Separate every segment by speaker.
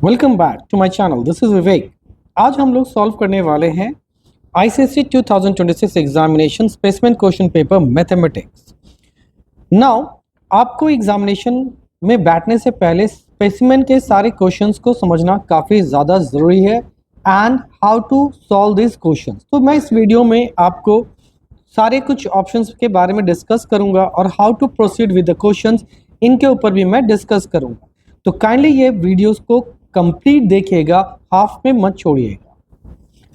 Speaker 1: Welcome back to my channel. This is Vivek. आज हम लोग सॉल्व करने वाले हैं ICSE 2026 examination specimen question paper mathematics. Now आपको एग्जामिनेशन में बैठने से पहले स्पेसिमेन के सारे क्वेश्चंस को समझना काफ़ी ज़्यादा ज़रूरी है and how to solve this questions. तो मैं इस वीडियो में आपको सारे कुछ ऑप्शंस के बारे में डिस्कस करूंगा और how to proceed with the questions इनके ऊपर भी मैं डिस्कस करूंगा। तो काइंडली ये वीडियोस को कंप्लीट देखिएगा, हाफ में मत छोड़िएगा।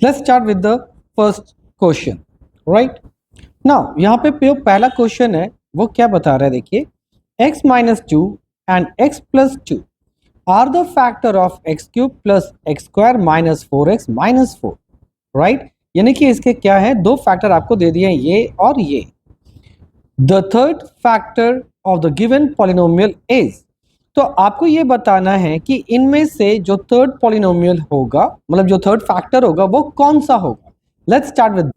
Speaker 1: Let's start with the first question. Right now यहाँ पे पहला क्वेश्चन है, वो क्या बता रहा है, देखिए x minus 2 and x plus 2 are the factor of x cube plus x square minus 4x minus 4। Right, यानी कि इसके क्या है, दो फैक्टर आपको दे दिए हैं, ये और ये। The third factor of the given polynomial is, तो आपको ये बताना है कि इनमें से जो थर्ड पॉलिनोमियल होगा, मतलब जो थर्ड फैक्टर होगा, वो कौन सा होगा। लेट्स स्टार्ट विद,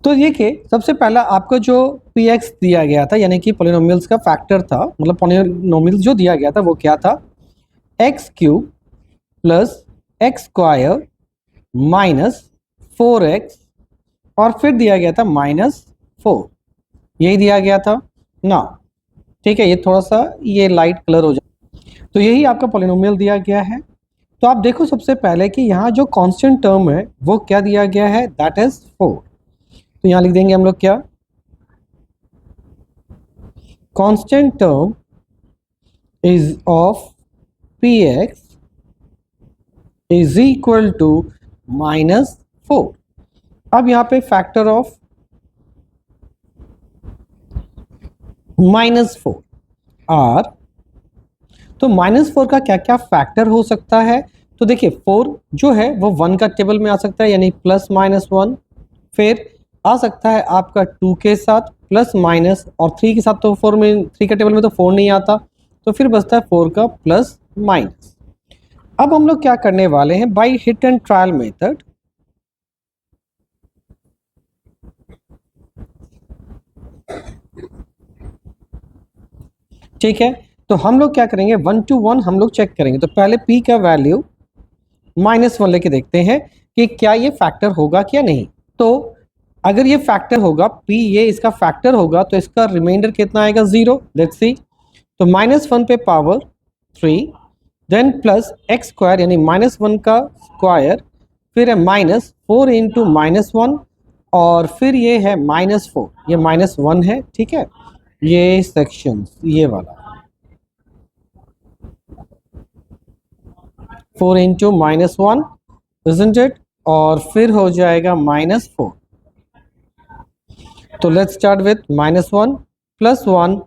Speaker 1: तो देखिए सबसे पहला आपको जो px दिया गया था, यानी कि पॉलिनोमियल्स का फैक्टर था, मतलब पॉलिनोमियल्स जो दिया गया था वो क्या था, x cube plus x square minus 4x और फिर दिया गया था माइनस 4, यही दिया गया था ना। ठीक है, ये थोड़ा सा ये लाइट कलर हो जाए, तो यही आपका पॉलिनोमियल दिया गया है। तो आप देखो सबसे पहले कि यहाँ जो कांस्टेंट टर्म है वो क्या दिया गया है, दैट इज 4। तो यहाँ लिख देंगे हम लोग क्या, constant term is of px is equal to minus 4। अब यहाँ पे फैक्टर ऑफ माइनस 4 आर, तो माइनस 4 का क्या क्या फैक्टर हो सकता है। तो देखिए 4 जो है वो 1 का टेबल में आ सकता है, यानी प्लस माइनस 1, फिर आ सकता है आपका 2 के साथ प्लस माइनस, और 3 के साथ तो 4 में, 3 का टेबल में तो 4 नहीं आता, तो फिर बचता है 4 का प्लस माइनस। अब हम लोग क्या करने वाले हैं, by hit and trial method ठीक है, तो हम लोग क्या करेंगे, 1 to 1 हम लोग चेक करेंगे। तो पहले p का वैल्यू माइनस 1 लेके देखते हैं कि क्या ये फैक्टर होगा क्या नहीं। तो अगर ये फैक्टर होगा, p ये इसका फैक्टर होगा, तो इसका रिमाइंडर कितना आएगा, 0। लेट्स सी, तो माइनस 1 पे power 3, then plus x square यानी माइनस 1 का स्क्वायर, फिर है माइनस 4 इंटू माइनस 1, और फिर ये है माइनस 4, ये माइनस 1 है। ठीक है, ये सेक्शन ये वाला 4 इंटू माइनस 1 इजंट इट, और फिर हो जाएगा माइनस 4। तो let's start with minus 1 plus 1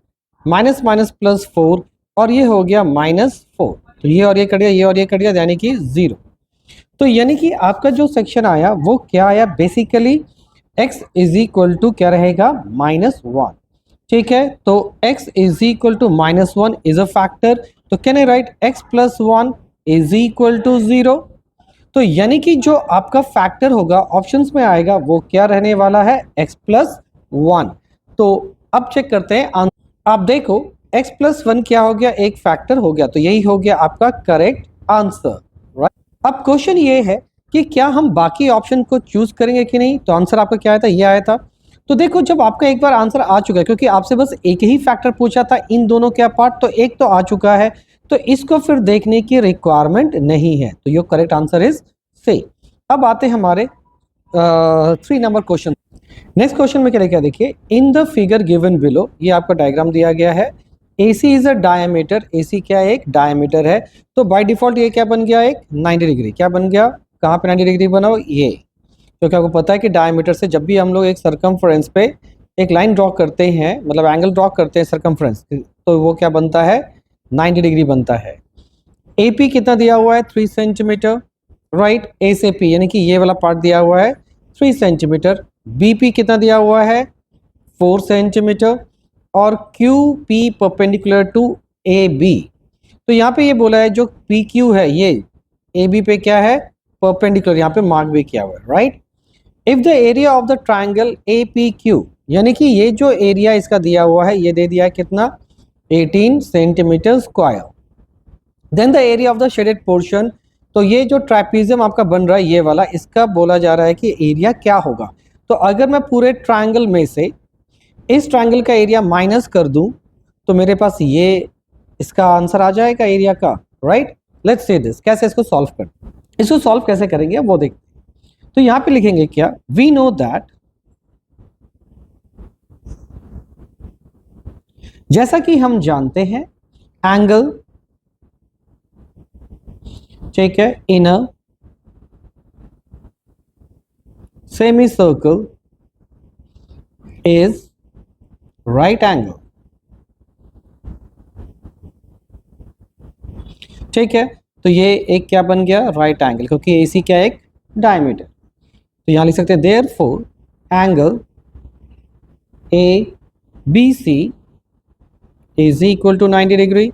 Speaker 1: minus minus plus 4, और ये हो गया माइनस 4। तो ये और ये कट गया, ये और ये कट गया, यानी कि 0। तो यानी कि आपका जो सेक्शन आया वो क्या आया, basically x is equal to क्या रहेगा, माइनस 1। ठीक है, तो x is equal to minus 1 is a factor, तो can I write x plus 1 is equal to 0। तो यानी कि जो आपका फैक्टर होगा ऑप्शंस में आएगा वो क्या रहने वाला है, x प्लस 1। तो अब चेक करते हैं, आप देखो x प्लस 1 क्या हो गया, एक फैक्टर हो गया, तो यही हो गया आपका करेक्ट आंसर। राइट, अब क्वेश्चन ये है कि क्या हम बाकी ऑप्शन को चूज करेंगे कि नहीं। तो आंसर आपका क्या आया था, ये आया था। तो देखो जब आपका एक बार आंसर आ चुका है, क्योंकि आपसे बस एक ही फैक्टर पूछा था इन दोनों के अपार्ट, तो एक तो आ चुका है, तो इसको फिर देखने की रिक्वायरमेंट नहीं है, तो your correct answer is C. अब आते हैं हमारे 3 नंबर क्वेश्चन। नेक्स्ट क्वेश्चन में क्या लिखा है, देखिए in the figure given below, ये आपका डायग्राम दिया गया है। AC is a diameter, AC क्या है, एक डायमीटर है, तो बाय डिफॉल्ट ये क्या बन गया, एक 90 डिग्री। क्या बन गया, कहाँ पे 90 डिग्री बना हो, ये। क्योंकि आपको पता है कि डायमीटर से जब भी हम लोग एक सर्कमफ्रेंस पे एक लाइन ड्रॉ करते हैं, मतलब एंगल ड्रॉ करते हैं सर्कमफ्रेंस, तो वो क्या बनता है, 90 डिग्री बनता है। AP कितना दिया हुआ है, 3 सेंटीमीटर। राइट, A से P यानी कि ये वाला पार्ट दिया हुआ है 3 सेंटीमीटर। BP कितना दिया हुआ है, 4 सेंटीमीटर, और QP परपेंडिकुलर टू AB। तो यहाँ पे ये बोला है जो PQ है ये AB पे क्या है, परपेंडिकुलर, यहाँ पे मार्क भी किया हुआ है। Right, if the area of the triangle APQ, यानी कि ये जो एरिया इसका दिया हुआ है ये दे दिया है कितना, 18 centimetre square, then the area of the shaded portion तो ये जो ट्रापेजियम आपका बन रहा है ये वाला, इसका बोला जा रहा है कि एरिया क्या होगा। तो अगर मैं पूरे ट्रायंगल में से इस ट्रायंगल का एरिया माइनस कर दूं तो मेरे पास ये इसका आंसर आ जाएगा एरिया का, राइट। लेट्स सी दिस, कैसे इसको सॉल्व कर, इसको सॉल्व कैसे करेंगे वो देखते हैं। तो यहां पे लिखेंगे क्या, वी नो दैट, जैसा कि हम जानते हैं एंगल, ठीक है, in a semi circle is right angle, ठीक है। तो ये एक क्या बन गया, राइट एंगल, क्योंकि AC क्या है, एक डायमीटर। तो यहां लिख सकते हैं therefore angle ABC is equal to 90 degree.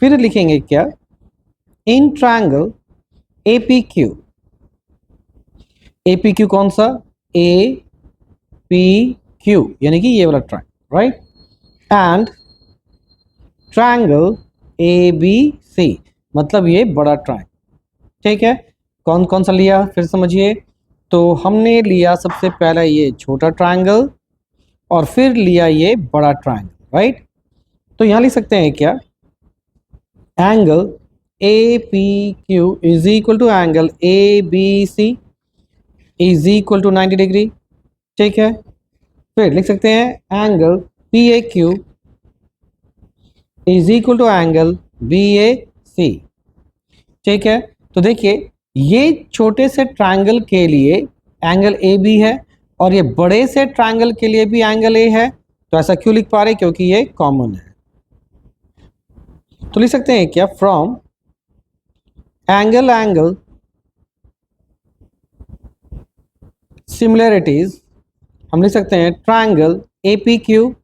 Speaker 1: फिर लिखेंगे क्या, इन ट्रायंगल APQ, APQ कौन सा, APQ यानी कि ये वाला triangle, right, and triangle ABC मतलब ये बड़ा ट्रायंगल, ठीक है। कौन कौन सा लिया फिर समझिए, तो हमने लिया सबसे पहला ये छोटा ट्रायंगल और फिर लिया ये बड़ा ट्रायंगल, राइट। तो यहां लिख सकते हैं क्या, angle APQ is equal to angle ABC is equal to 90 degree, ठीक है। फिर लिख सकते हैं angle PAQ is equal to angle BAC, ठीक है। तो देखिए ये छोटे से ट्रायंगल के लिए एंगल AB है और ये बड़े से ट्रायंगल के लिए भी एंगल A है। तो ऐसा क्यों लिख पा रहे, क्योंकि ये कॉमन है। तो लिख सकते हैं क्या, फ्रॉम एंगल सिमिलरिटीज, हम लिख सकते हैं triangle APQ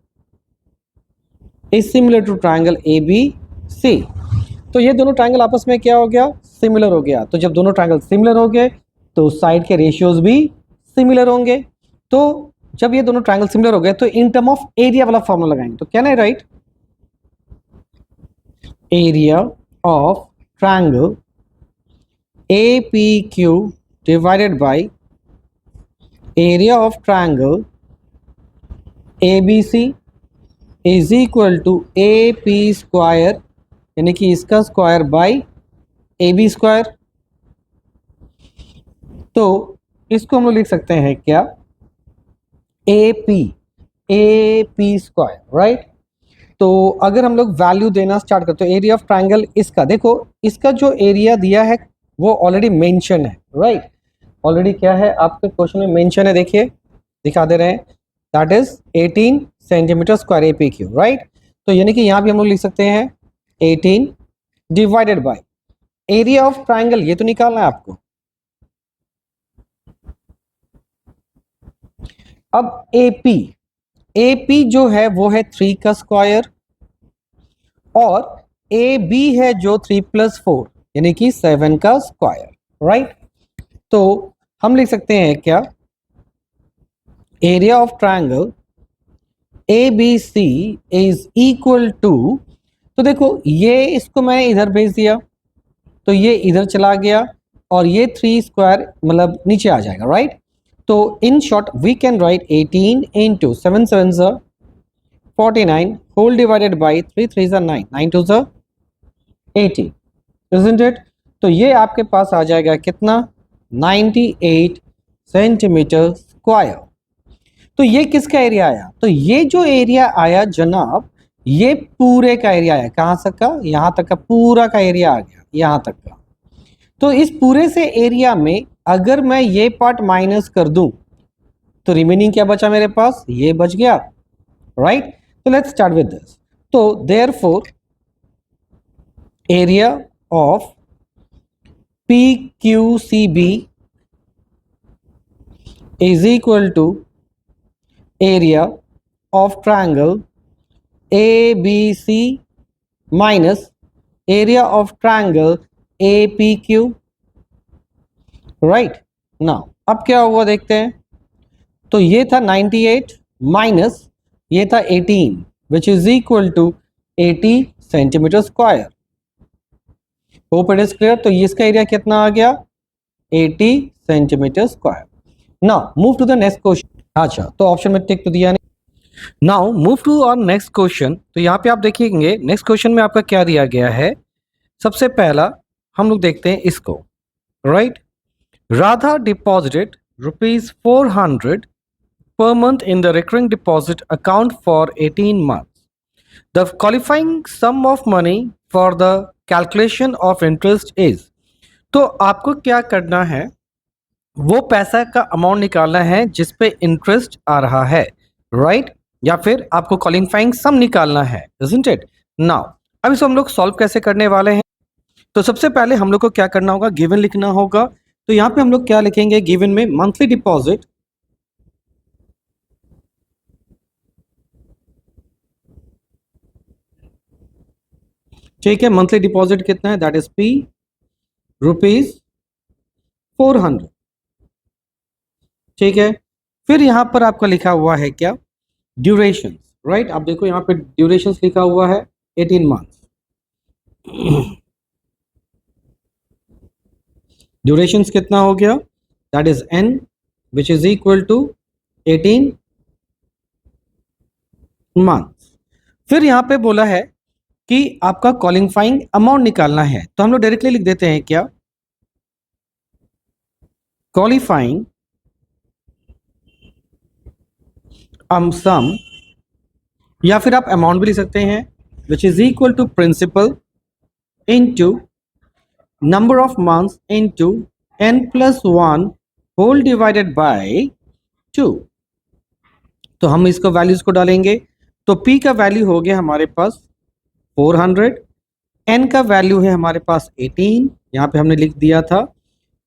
Speaker 1: is similar to triangle ABC। तो ये दोनों ट्रायंगल आपस में क्या हो गया, सिमिलर हो गया। तो जब दोनों ट्रायंगल सिमिलर हो गए तो साइड के रेशियोज भी सिमिलर होंगे। तो जब ये दोनों ट्रायंगल सिमिलर हो गए तो इन टर्म ऑफ एरिया वाला फॉर्मूला लगाएंगे। तो क्या नहीं, right, area of triangle APQ divided by area of triangle ABC is equal to AP square यानी कि इसका स्क्वायर बाय AB स्क्वायर। तो इसको हम लोग लिख सकते हैं क्या, AP स्क्वायर, राइट। तो अगर हम लोग वैल्यू देना स्टार्ट करते हैं एरिया ऑफ ट्रायंगल, इसका देखो, इसका जो एरिया दिया है वो ऑलरेडी मेंशन है, राइट। ऑलरेडी क्या है आपके क्वेश्चन में मेंशन है, देखिए दिखा दे रहे हैं, that is 18 centimetre square APQ, right. तो यानी कि यहाँ भी हम लोग लिख सकते हैं 18 divided by area of triangle, ये तो निकालना है आपको। अब AP जो है वो है 3 का स्क्वायर और AB है जो 3 + 4 यानी कि 7 का स्क्वायर, राइट। तो हम लिख सकते हैं क्या, area of triangle ABC is equal to, तो देखो ये इसको मैं इधर भेज दिया तो ये इधर चला गया और ये 3 स्क्वायर मतलब नीचे आ जाएगा, राइट। तो in short we can write 18 into 7 7 49 whole divided by 3 3 9 9 2 80, isn't it? तो ये आपके पास आ जाएगा कितना, 98 सेंटीमीटर स्क्वायर। तो ये किसका एरिया आया, तो ये जो एरिया आया जनाब ये पूरे का एरिया आया, कहां तक का, यहां तक का पूरा का एरिया आ गया, यहां तक का। तो इस पूरे से एरिया में अगर मैं ये पार्ट माइनस कर दूं तो रिमेनिंग क्या बचा मेरे पास, ये बच गया, राइट। तो लेट्स स्टार्ट विद दिस। तो therefore area of PQCB is equal to area of triangle ABC minus area of triangle APQ, right। now अब क्या हुआ देखते हैं। तो ये था 98 माइनस ये था 18 which is equal to 80 centimetre square. Hope it is clear. तो इसका एरिया कितना आ गया 80 centimetre square. Now move to the next question. अच्छा तो ऑप्शन में टिक तो दिया नहीं। Now move to our next question. तो यहाँ पे आप देखेंगे नेक्स्ट क्वेश्चन में आपका क्या दिया गया है। सबसे पहला हम लोग देखते हैं इसको, right. Radha deposited ₹400 per month in the recurring deposit account for 18 months. The qualifying sum of money for the calculation of interest is। तो आपको क्या करना है, वो पैसा का अमाउंट निकालना है जिस पे इंटरेस्ट आ रहा है, राइट या फिर आपको क्वालिफाइंग सम निकालना है, isn't it? नाउ अब इसको हम लोग सॉल्व कैसे करने वाले हैं। तो सबसे पहले हम लोग को क्या करना होगा, गिवन लिखना होगा। तो यहाँ पे हम लोग क्या लिखेंगे, गिवन में मंथली डिपॉजिट ठीक है, मंथली डिपॉजिट कितना है, दैट इज P ₹400 ठीक है। फिर यहां पर आपका लिखा हुआ है क्या, ड्यूरेशन, राइट। आप देखो यहाँ पे ड्यूरेशन लिखा हुआ है 18 मंथ्स। ड्यूरेशन कितना हो गया, that is N which is equal to 18 months. फिर यहां पे बोला है कि आपका क्वालिफाइंग अमाउंट निकालना है, तो हम लोग डायरेक्टली लिख देते हैं क्या, क्वालिफाइंग सम, या फिर आप अमाउंट भी लिख सकते हैं, which is equal to principal into number of months into n+1 whole divided by 2। तो हम इसको वैल्यूज को डालेंगे। तो P का वैल्यू हो गया हमारे पास 400, N का वैल्यू है हमारे पास 18, यहाँ पे हमने लिख दिया था,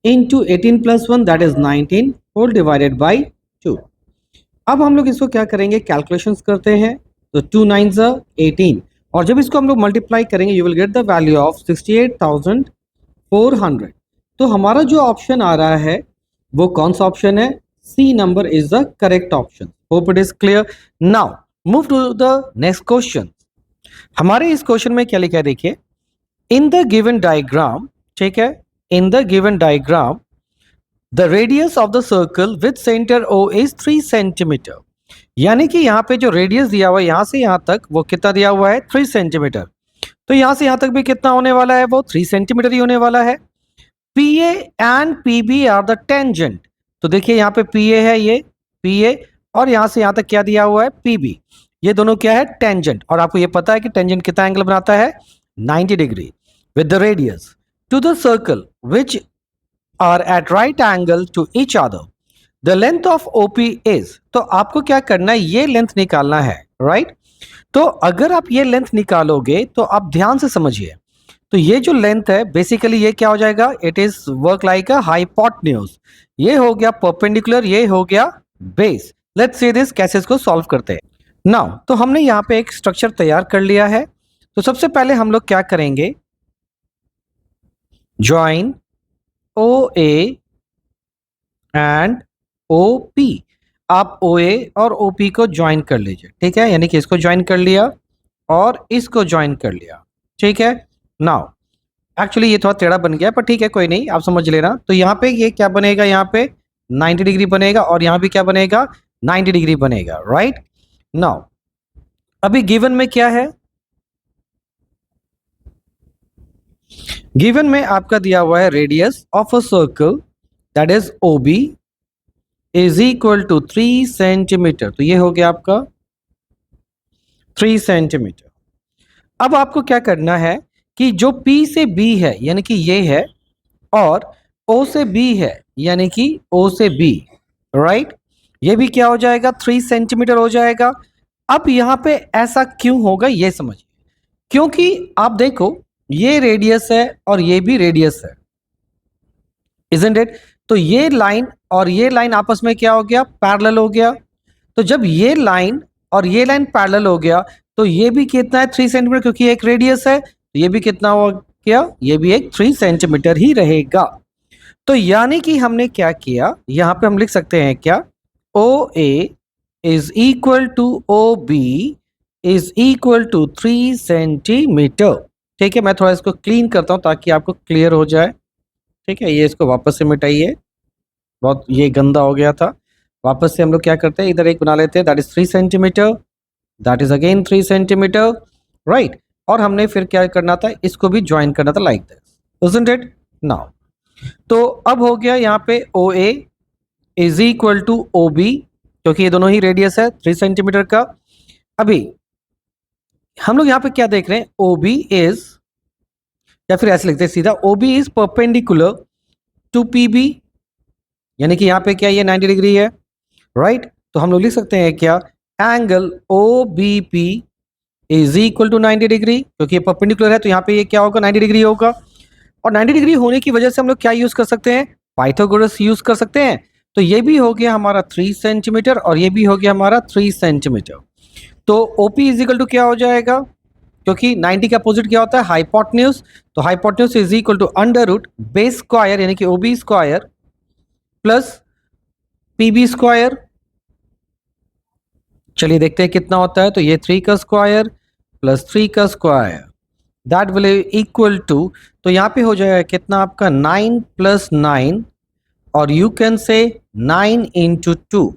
Speaker 1: into 18+1 that is 19 whole divided by 2। अब हम लोग इसको क्या करेंगे, कैलकुलेशंस करते हैं। तो 2 9s 18, और जब इसको हम लोग मल्टीप्लाई करेंगे you will get the value of 68,400। तो हमारा जो ऑप्शन आ रहा है वो कौन सा ऑप्शन है, C number is the correct option. Hope it is clear. Now move to the next question. हमारे इस क्वेश्चन में क्या लिखा है देखिए, इन द गिवन डायग्राम, ठीक है, in the given diagram the radius of the circle with centre O is 3 centimetre. यानी कि यहाँ पे जो रेडियस दिया हुआ है यहाँ से यहाँ तक वो कितना दिया हुआ है 3 सेंटीमीटर। तो यहाँ से यहाँ तक भी कितना होने वाला है, वो 3 सेंटीमीटर ही होने वाला है। PA and PB are the tangent. तो देखिए यहाँ पे PA है, ये PA, और यहाँ से यहाँ तक क्या दिया हुआ है PB। ये दोनों क्या है, टेंजेंट। और आपको ये पता है कि टेंजेंट कितना एंगल बनाता है, 90 degree with the radius to the circle which are at right angle to each other. The length of OP is. तो आपको क्या करना है, ये लेंथ निकालना है, राइट। तो अगर आप ये लेंथ निकालोगे तो आप ध्यान से समझिए, तो ये जो लेंथ है बेसिकली ये क्या हो जाएगा, it is work like a hypotenuse. ये हो गया परपेंडिकुलर, ये हो गया बेस। लेट्स सी दिस, कैसे इसको सॉल्व करते हैं। नाउ तो हमने यहाँ पे एक स्ट्रक्चर तैयार कर लिया है। तो सबसे पहले हम लोग क्या करेंगे, ज्वाइन OA एंड OP। आप OA और OP को ज्वाइन कर लीजिए, ठीक है, यानी कि इसको ज्वाइन कर लिया और इसको ज्वाइन कर लिया, ठीक है। नाउ एक्चुअली ये थोड़ा टेढ़ा बन गया, पर ठीक है कोई नहीं, आप समझ लेना। तो यहाँ पे ये क्या बनेगा, यहाँ पे 90 डिग्री बनेगा, और यहाँ भी क्या बनेगा, 90 डिग्री बनेगा, राइट। नाउ अभी गिवन में क्या है, गिवन में आपका दिया हुआ है radius of a circle that is OB is equal to 3 centimetre. तो ये हो गया आपका 3 सेंटीमीटर। अब आपको क्या करना है कि जो P से B है यानी कि ये है, और O से B है यानी कि O से B, राइट, ये भी क्या हो जाएगा, 3 सेंटीमीटर हो जाएगा। अब यहां पे ऐसा क्यों होगा ये समझिए, क्योंकि आप देखो ये रेडियस है और ये भी रेडियस है, इजंट इट। तो ये लाइन और ये लाइन आपस में क्या हो गया, पैरेलल हो गया। तो जब ये लाइन और ये लाइन पैरेलल हो गया तो ये भी कितना है, 3 सेंटीमीटर, क्योंकि एक रेडियस है, तो ये भी कितना हो गया, ये भी एक 3 सेंटीमीटर ही रहेगा। तो यानी कि हमने क्या किया, यहां पे हम लिख सकते हैं क्या, OA is equal to OB is equal to 3 centimetre, ठीक है, मैं थोड़ा इसको क्लीन करता हूँ ताकि आपको क्लियर हो जाए। ठीक है, ये इसको वापस से मिटाइए, बहुत ये गंदा हो गया था। वापस से हम लोग क्या करते हैं, इधर एक बना लेते हैं, that is 3 centimetre, that is again 3 centimetre, right. और हमने फिर क्या करना था, इसको भी ज्वाइन करना था like this, isn't it now. तो अब हो गया यहाँ पे O A is equal to O B, क्योंकि ये दोनों ही रेडियस है 3 सेंटीमीटर का। अभी हम लोग यहाँ पे क्या देख रहे हैं, ओ बी इज, या फिर ऐसे लिखते हैं सीधा, O B is perpendicular to P B, यानी कि यहाँ पे क्या ये 90 डिग्री है, राइट। तो हम लोग लिख सकते हैं क्या, angle O B P is equal to 90 degree, क्योंकि ये परपेंडिकुलर है तो यहाँ पे ये क्या होगा, 90 डिग्री होगा। और 90 डिग्री होने की वजह से हम लोग क्या यूज कर सकते हैं, पाइथागोरस यूज कर सकते हैं। तो ये भी हो गया हमारा 3 सेंटीमीटर और ये भी हो गया हमारा 3 सेंटीमीटर। तो OP इज इक्वल टू क्या हो जाएगा, क्योंकि 90 का अपोजिट क्या होता है, हाइपोटेन्यूज। तो hypotenuse is equal to under root base square, यानी कि OB square plus PB square. चलिए देखते हैं कितना होता है, तो ये 3 का स्क्वायर प्लस 3 का square, that will equal to, तो यहाँ पे हो जाएगा कितना आपका 9 प्लस 9, और you can say 9 into 2,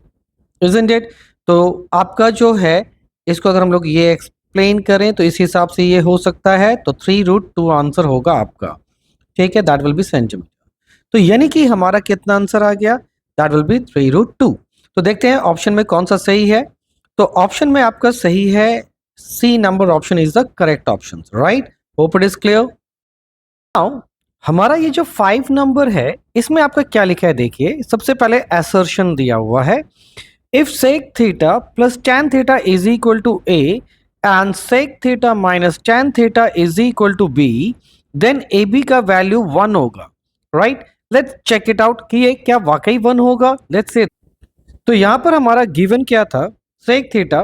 Speaker 1: isn't it. तो आपका जो है, इसको अगर हम लोग ये एक्सप्लेन करें तो इस हिसाब से ये हो सकता है, तो 3√2 आंसर होगा आपका। ठीक है, दैट विल बी सेंटीमीटर। तो यानी कि हमारा कितना आंसर आ गया, दैट विल बी 3√2। तो देखते हैं ऑप्शन में कौन सा सही है। तो ऑप्शन में आपका सही है C number option is the correct option, right. Hope it is clear. Now हमारा ये जो 5 नंबर है, इसमें आपका क्या लिखा है, देखिए सबसे पहले असर्शन दिया हुआ है, if sec theta plus tan theta is equal to A and sec theta minus tan theta is equal to B, then AB का वैल्यू 1 होगा, right. Let's check it out कि ये क्या वाकई 1 होगा, लेट्स से। तो यहां पर हमारा गिवन क्या था, sec theta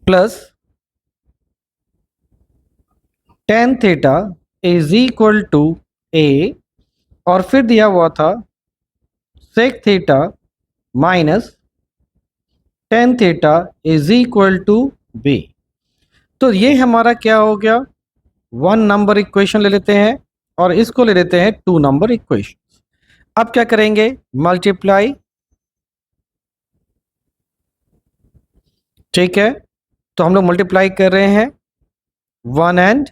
Speaker 1: plus tan theta is equal to A, और फिर दिया हुआ था sec theta minus tan theta is equal to B. तो ये हमारा क्या हो गया, 1 नंबर इक्वेशन ले लेते हैं और इसको ले लेते हैं 2 नंबर इक्वेशन। अब क्या करेंगे, मल्टीप्लाई, ठीक है। तो हम लोग मल्टीप्लाई कर रहे हैं 1 एंड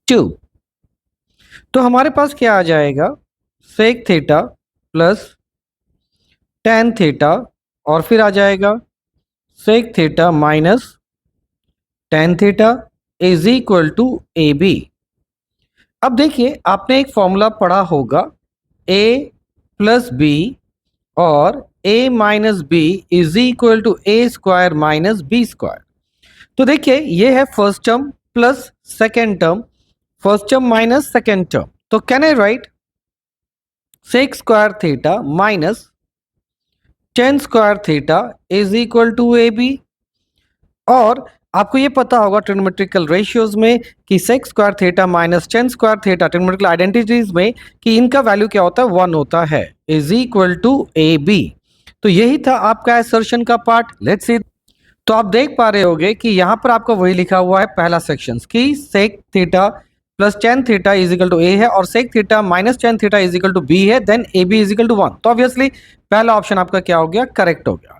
Speaker 1: 2, तो हमारे पास क्या आ जाएगा, sec theta plus tan theta, और फिर आ जाएगा sec theta minus tan theta is equal to A B. अब देखिए आपने एक फॉर्मूला पढ़ा होगा, a प्लस बी और a minus B is equal to A square minus B square. तो देखिए ये है first term plus second term, first term minus second term. तो can I write sec square theta minus tan square theta is equal to A B. और आपको ये पता होगा ट्रिग्नोमेट्रिकल रेशियोज में कि sec square theta minus tan square theta trigonometrical identities में कि इनका वैल्यू क्या होता है, 1 होता है, is equal to A B. तो यही था आपका असर्शन का पार्ट, लेट्स सी। तो आप देख पा रहे होगे कि यहाँ पर आपका वही लिखा हुआ है पहला सेक्शन कि sec theta plus tan theta is equal to A है और sec theta minus tan theta is equal to B है, then A B is equal to 1। तो ऑब्वियसली पहला ऑप्शन आपका क्या हो गया, करेक्ट हो गया।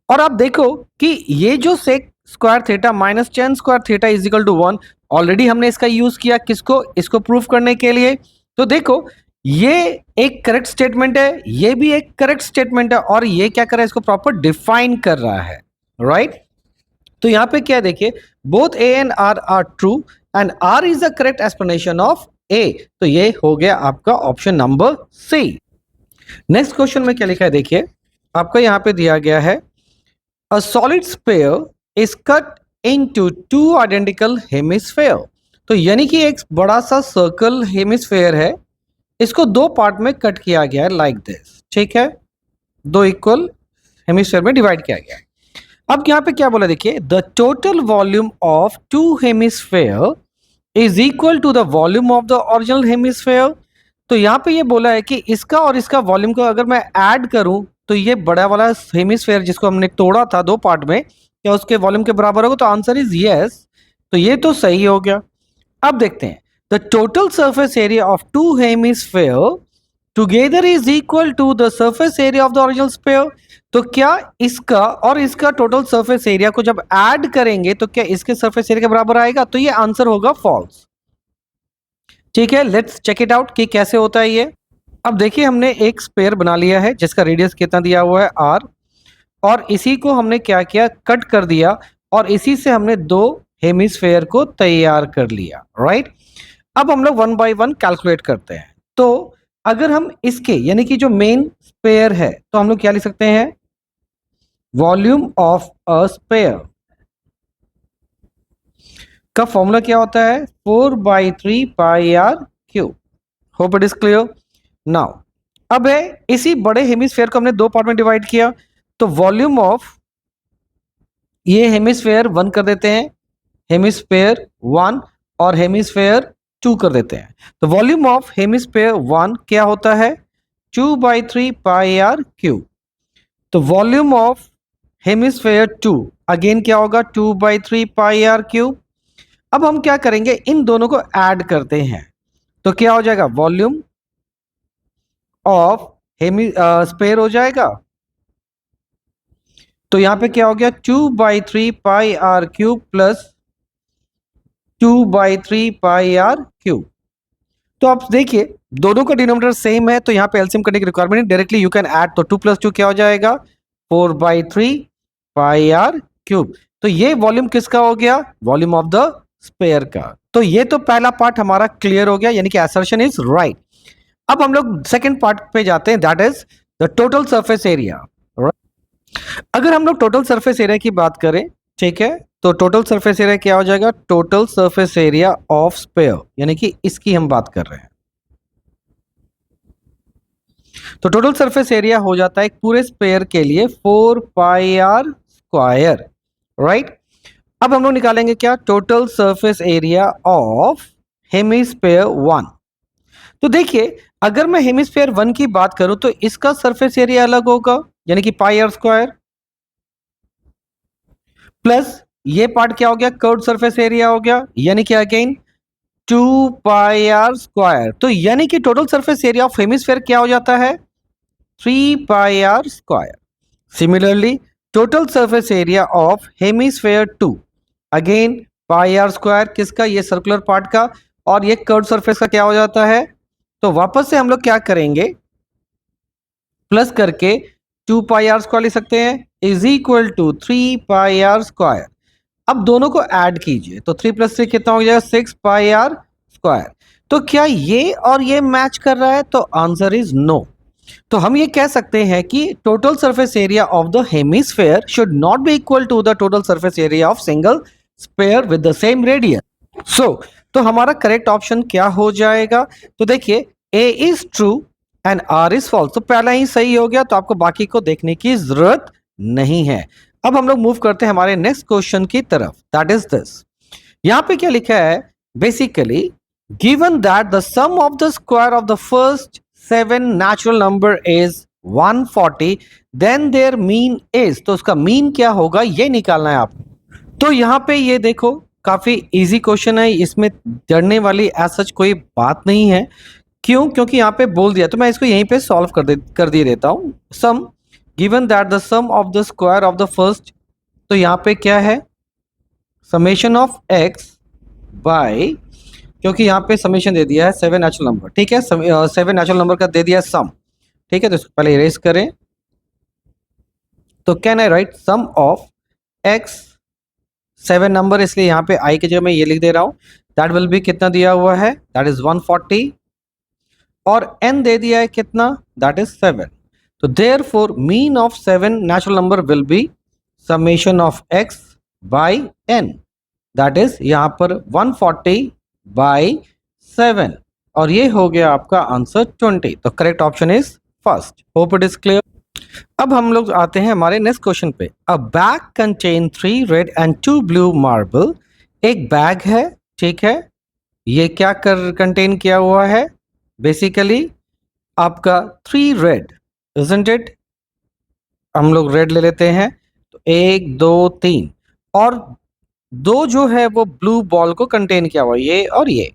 Speaker 1: और आप देखो कि ये जो sec square theta minus tan square theta is equal to 1, already हमने इसका यूज किया किसको, इसको प्रूफ करने के लिए। तो देखो ये एक करेक्ट स्टेटमेंट है, ये भी एक करेक्ट स्टेटमेंट है, और ये क्या कर रहा है, इसको प्रॉपर डिफाइन कर रहा है, राइट। तो यहां पे क्या देखिए, both A and R are true and R is the correct explanation of A. तो ये हो गया आपका option number C. Next question में क्या लिखा है, देखिए आपका यहां पे दिया गया है, a solid sphere is cut into 2 identical hemisphere. तो यानी कि एक बड़ा सा सर्कल हेमिस्फीयर है, इसको 2 पार्ट में कट किया गया है लाइक दिस, ठीक है, 2 इक्वल हेमिस्फीयर में डिवाइड किया गया है। अब यहाँ पे क्या बोला, देखिए the total volume of 2 hemisphere is equal to the volume of the original hemisphere. तो यहाँ पे ये बोला है कि इसका और इसका वॉल्यूम को अगर मैं ऐड करूं तो ये बड़ा वाला हेमिस्फीयर जिसको हमने तोड़ा था 2 पार्ट में, क्या उसके वॉल्यूम के बराबर होगा? तो आंसर इज यस। तो ये तो सही हो गया। अब देखते हैं, the total surface area of two hemisphere together is equal to the surface area of the original sphere. तो क्या इसका और इसका टोटल सरफेस एरिया को जब ऐड करेंगे तो क्या इसके सरफेस एरिया के बराबर आएगा? तो ये आंसर होगा फॉल्स। ठीक है, लेट्स चेक इट आउट कि कैसे होता है ये। अब देखिए, हमने एक स्फीयर बना लिया है जिसका रेडियस कितना दिया हुआ है r, और इसी को हमने क्या किया, कट कर दिया, और इसी से हमने दो हेमिस्फीयर को तैयार कर लिया, राइट। अब हम लोग वन बाय वन कैलकुलेट करते हैं। तो अगर हम इसके यानी कि जो मेन स्फीयर है तो हम लोग क्या लिख सकते हैं, वॉल्यूम ऑफ अ स्फीयर का फॉर्मूला क्या होता है, 4/3 pi R cube. Hope it is clear now. अब है, इसी बड़े हेमिस्फीयर को हमने दो पार्ट में डिवाइड किया, तो वॉल्यूम ऑफ ये हेमिस्फीयर 1 कर देते हैं, हेमिस्फीयर 1 और हेमिस्फीयर 2 कर देते हैं। तो वॉल्यूम ऑफ हेमिस्फीयर 1 क्या होता है, 2/3 पाई आर क्यूब। तो वॉल्यूम ऑफ हेमिस्फीयर 2 अगेन क्या होगा, 2/3 पाई आर क्यूब। अब हम क्या करेंगे, इन दोनों को ऐड करते हैं, तो क्या हो जाएगा, वॉल्यूम ऑफ हेमिस्फीयर हो जाएगा। तो यहां पे क्या हो गया, 2/3 pi R cube plus 2/3 pi R cube. तो आप देखिए, दोनों का डिनोमिनेटर सेम है, तो यहाँ पे एलसीएम करने की रिक्वायरमेंट नहीं, डायरेक्टली यू कैन ऐड। तो 2 + 2 क्या हो जाएगा, 4/3 पाई आर क्यूब। तो ये वॉल्यूम किसका हो गया, वॉल्यूम ऑफ द स्फीयर का। तो ये तो पहला पार्ट हमारा क्लियर हो गया, यानी कि असर्शन इज राइट। अब हम लोग सेकंड पार्ट पे जाते हैं, that is the total surface area. अगर हम लोग टोटल सरफेस एरिया की बात करें, ठीक है, तो टोटल सरफेस एरिया क्या हो जाएगा, total surface area of sphere, यानी कि इसकी हम बात कर रहे हैं। तो टोटल सरफेस एरिया हो जाता है एक पूरे स्फीयर के लिए 4 पाई आर स्क्वायर, राइट। अब हम लोग निकालेंगे क्या, total surface area of hemisphere 1। तो देखिए, अगर मैं हेमिस्फीयर 1 की बात करूं तो इसका सरफेस एरिया अलग होगा, यानी कि पाई आर स्क्वायर, प्लस ये पार्ट क्या हो गया, कर्व्ड सरफेस एरिया हो गया, यानी कि अगेन 2 पाई आर स्क्वायर। तो यानी कि total surface area of hemisphere क्या हो जाता है, 3 pi are square. Similarly total surface area of hemisphere 2 again pi are square, किसका, ये सर्कुलर पार्ट का, और ये कर्व्ड सरफेस का क्या हो जाता है। तो वापस से हम लोग क्या करेंगे, प्लस करके 2 पाई आर स्क्वायर लिख सकते हैं, is equal to 3 pi are square. अब दोनों को ऐड कीजिए, तो 3 + 3 कितना हो जाएगा, 6 पाई आर स्क्वायर। तो क्या ये और ये मैच कर रहा है, तो आंसर इज नो। तो हम ये कह सकते हैं कि total surface area of the hemisphere should not be equal to the total surface area of single sphere with the same radius. So तो हमारा करेक्ट ऑप्शन क्या हो जाएगा, तो देखिए, A is true and R is false. तो पहला ही सही हो गया, तो आपको बाकी को देखने की जरूरत नहीं है। अब हम लोग मूव करते हैं हमारे नेक्स्ट क्वेश्चन की तरफ, दैट इज दिस। यहां पे क्या लिखा है, basically given that the sum of the square of the first 7 natural number is 140, then their mean is. तो उसका मीन क्या होगा, ये निकालना है आपको। तो यहां पे ये देखो, काफी इजी क्वेश्चन है, इसमें डरने वाली एज सच कोई बात नहीं है। क्यों, क्योंकि यहाँ पे बोल दिया, तो मैं इसको यहीं पे सॉल्व कर दिए देता हूं। Sum given that the sum of the square of the first, तो यहाँ पे क्या है, समेशन ऑफ एक्स बाय, क्योंकि यहाँ पे समेशन दे दिया है 7 नेचुरल नंबर, ठीक है, 7 नेचुरल नंबर का दे दिया सम, ठीक है। तो इसको पहले इरेज करें, तो can I write sum of x 7 number, इसलिए यहाँ पे आई की जगह मैं ये लिख दे रहा हूँ, दैट विल बी कितना दिया हुआ है, दैट इज 140, और n दे दिया है कितना, दैट इज 7। तो therefore mean of 7 natural number will be summation of x by n, that is यहां पर 140 बाय 7, और ये हो गया आपका आंसर 20। तो correct option is first. Hope it is clear. अब हम लोग आते हैं हमारे नेक्स्ट क्वेश्चन पे। अ bag contain 3 red and 2 blue marble. एक बैग है, ठीक है, ये क्या कर कंटेन किया हुआ है, बेसिकली आपका 3 रेड, इजंट इट। हम लोग रेड ले लेते हैं, तो 1 2 3 और 2 जो है वो ब्लू बॉल को कंटेन किया हुआ, ये और ये,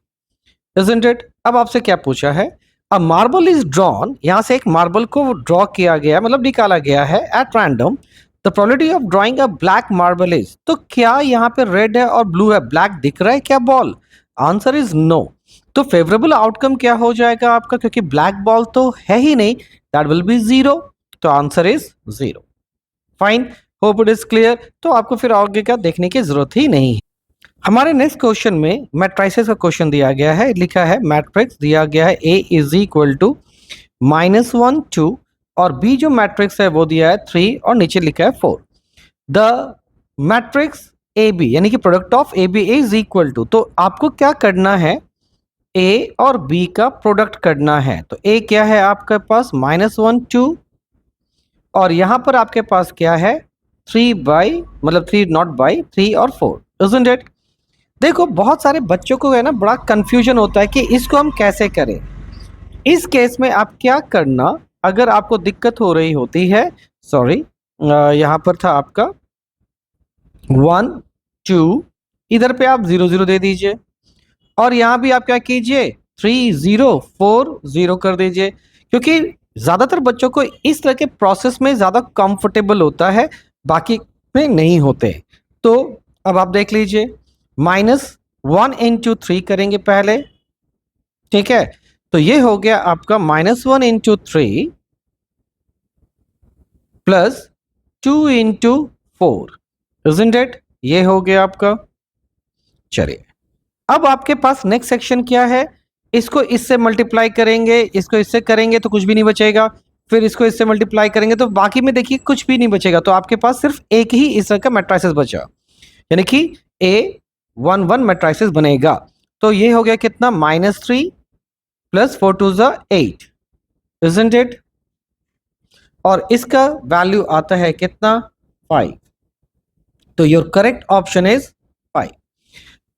Speaker 1: isn't it? अब आपसे क्या पूछा है, अ मार्बल इज ड्रॉन, यहां से एक मार्बल को ड्रॉ किया गया, मतलब निकाला गया है at random, the probability of drawing a black marble is, तो क्या यहाँ पे रेड है और ब्लू है, ब्लैक दिख रहा है क्या बॉल? Answer is no. तो फेवरेबल आउटकम क्या हो जाएगा आपका, क्योंकि ब्लैक बॉल तो है ही नहीं, दैट विल बी 0, तो answer is 0। Fine, hope it is clear. तो आपको फिर आगे का देखने की जरूरत ही नहीं है। हमारे नेक्स्ट क्वेश्चन में मैट्रिसेस का क्वेश्चन दिया गया है, लिखा है मैट्रिक्स दिया गया है ए इज इक्वल टू -1 2 और बी जो मैट्रिक्स है वो दिया है 3 और नीचे लिखा है 4। द मैट्रिक्स ए बी यानी कि product of A B is equal to, तो आपको क्या करना है, ए और बी का प्रोडक्ट करना है। तो ए क्या है आपके पास -1 2 और यहां पर आपके पास क्या है 3 बाई, मतलब 3 नॉट बाई 3 और 4, isn't it? देखो बहुत सारे बच्चों को है ना बड़ा कंफ्यूजन होता है कि इसको हम कैसे करें। इस केस में आप क्या करना, अगर आपको दिक्कत हो रही होती है, सॉरी यहाँ पर था आपका 1 2, इधर पे आप 0 0 दे दीजिए और यहाँ भी आप क्या कीजिए 3 0 4 0 कर दीजिए, क्योंकि ज्यादातर बच्चों को इस तरह के प्रोसेस में ज्यादा कंफर्टेबल होता है, बाकी में नहीं होते। तो अब आप देख लीजिए -1 इंटू 3 करेंगे पहले, ठीक है, तो ये हो गया आपका -1 into 3 plus 2 into 4, isn't it? ये हो गया आपका। चलिए अब आपके पास नेक्स्ट सेक्शन क्या है, इसको इससे मल्टीप्लाई करेंगे, इसको इससे करेंगे तो कुछ भी नहीं बचेगा, फिर इसको इससे मल्टीप्लाई करेंगे तो बाकी में देखिए कुछ भी नहीं बचेगा, तो आपके पास सिर्फ एक ही इस तरह का मैट्रिसेस बचा, यानी कि A11 मैट्रिसेस बनेगा। तो ये हो गया कितना -3 प्लस 4 2 8, isn't it? और इसका वैल्यू आता है कितना 5, तो योर करेक्ट ऑप्शन इज 5।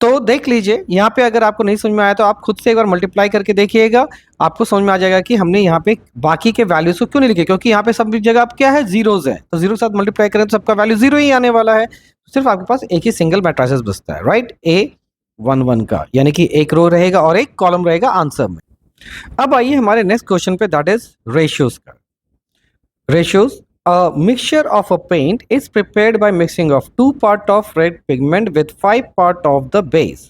Speaker 1: तो देख लीजिए यहाँ पे अगर आपको नहीं समझ में आया तो आप खुद से एक बार मल्टीप्लाई करके देखिएगा, आपको समझ में आ जाएगा कि हमने यहाँ पे बाकी के वैल्यूज को क्यों नहीं लिखे, क्योंकि यहाँ पे सब जगह आप क्या है जीरोज है, तो जीरो के साथ मल्टीप्लाई करें तो सबका वैल्यू 0 ही आने वाला है, सिर्फ आपके पास एक ही सिंगल मैट्रिसेस बचता है, राइट, A11 का, यानी कि एक रो रहेगा और एक कॉलम रहेगा आंसर में। अब आइए हमारे नेक्स्ट क्वेश्चन पे, दैट इज रेशियोज का। Ratios, a mixture of a paint is prepared by mixing of 2 part of red pigment with 5 part of the base,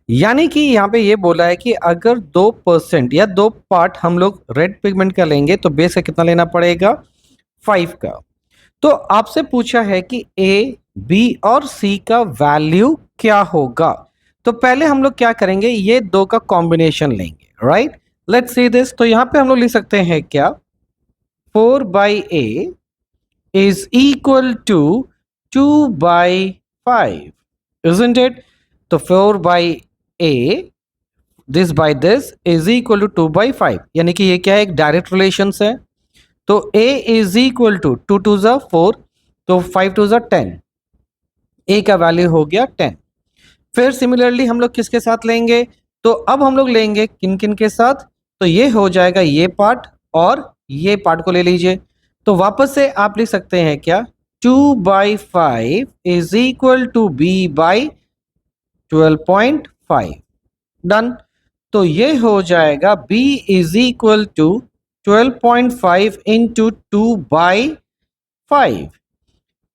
Speaker 1: यानी कि यहाँ पे ये बोला है कि अगर 2% या 2 पार्ट हम लोग रेड पिगमेंट का लेंगे तो बेस का कितना लेना पड़ेगा 5 का। तो आपसे पूछा है कि A, B और C का वैल्यू क्या होगा, तो पहले हम लोग क्या करेंगे, ये दो का कॉम्बिनेशन लेंगे, राइट, लेट्स सी दिस। तो यहाँ पे हम लोग लिख सकते हैं क्या 4 by A is equal to 2 by 5, isn't it? तो 4 by A this by this is equal to 2 by 5, यानी कि ये क्या है, एक डायरेक्ट रिलेशन है। तो A is equal to 2 2 जा 4, तो 5 2 जा 10, A का वैल्यू हो गया 10। फिर सिमिलरली हम लोग किसके साथ लेंगे, तो अब हम लोग लेंगे किन किन के साथ, तो ये हो जाएगा ये पार्ट और ये पार्ट को ले लीजिए, तो वापस से आप लिख सकते हैं क्या 2 by 5 is equal to B by 12.5, done. तो ये हो जाएगा B is equal to 12.5 into 2 by 5,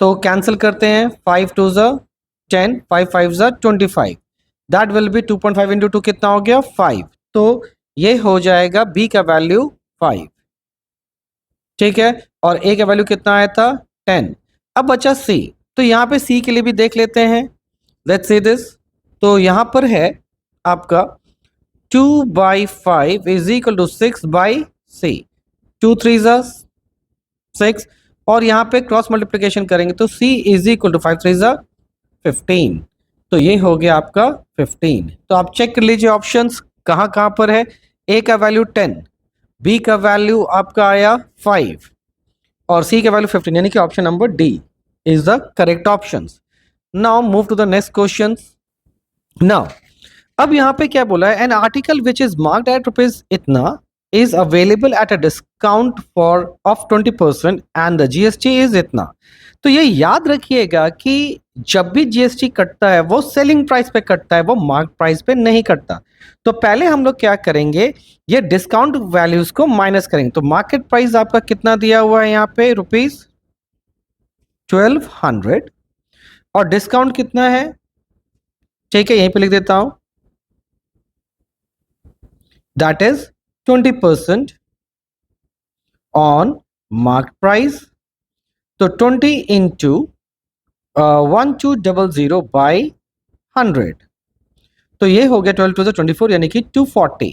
Speaker 1: तो कैंसिल करते हैं, 5 2 जा 10, 5 5 जा 25, दैट विल बी 2.5 इंटू 2 कितना हो गया 5, तो ये हो जाएगा B का वैल्यू 5, ठीक है, और A का वैल्यू कितना आया था 10। अब बचा C, तो यहाँ पे C के लिए भी देख लेते हैं, लेट्स सी दिस। तो यहाँ पर है आपका 2 by 5 is equal to 6 by C, 2 3 जा 6 और यहाँ पे क्रॉस मल्टीप्लिकेशन करेंगे तो C इज इक्वल टू 5 3 जा 15, तो ये हो गया आपका 15। तो आप चेक कर लीजिए ऑप्शंस कहाँ कहाँ पर है, A का वैल्यू 10, B का वैल्यू आपका आया 5 और C का वैल्यू 15, यानी कि option number D is the correct option. Now move to the next question. Now अब यहाँ पे क्या बोला है, an article which is marked at rupees इतना is available at a discount for of 20% and the GST is इतना। तो ये याद रखिएगा कि जब भी जीएसटी कटता है वो सेलिंग प्राइस पे कटता है, वो मार्क प्राइस पे नहीं कटता। तो पहले हम लोग क्या करेंगे, ये डिस्काउंट वैल्यूज को माइनस करेंगे। तो मार्केट प्राइस आपका कितना दिया हुआ है यहाँ पे, ₹1200, और डिस्काउंट कितना है, ठीक है यहीं पे लिख देता हूं, that is 20% on mark price. तो 20 इंटू 1200 बाई 100, तो ये हो गया 12 टू 24 यानी कि 240।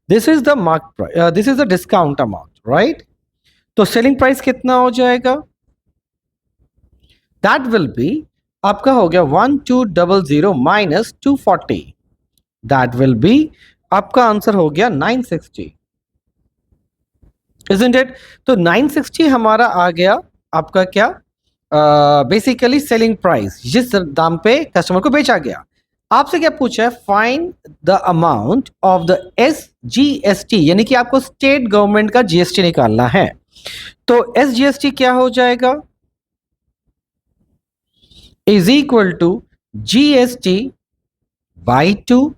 Speaker 1: This is the mark price, this is the discount amount, right. तो सेलिंग प्राइस कितना हो जाएगा, दैट विल बी आपका हो गया 1200 माइनस 240, दैट विल बी आपका आंसर हो गया 960, isn't it? तो 960 हमारा आ गया आपका क्या, बेसिकली सेलिंग प्राइस, जिस दाम पे कस्टमर को बेचा गया। आपसे क्या पूछा है, find the amount of the SGST, यानी कि आपको स्टेट गवर्नमेंट का जीएसटी निकालना है। तो SGST क्या हो जाएगा, is equal to GST by 2,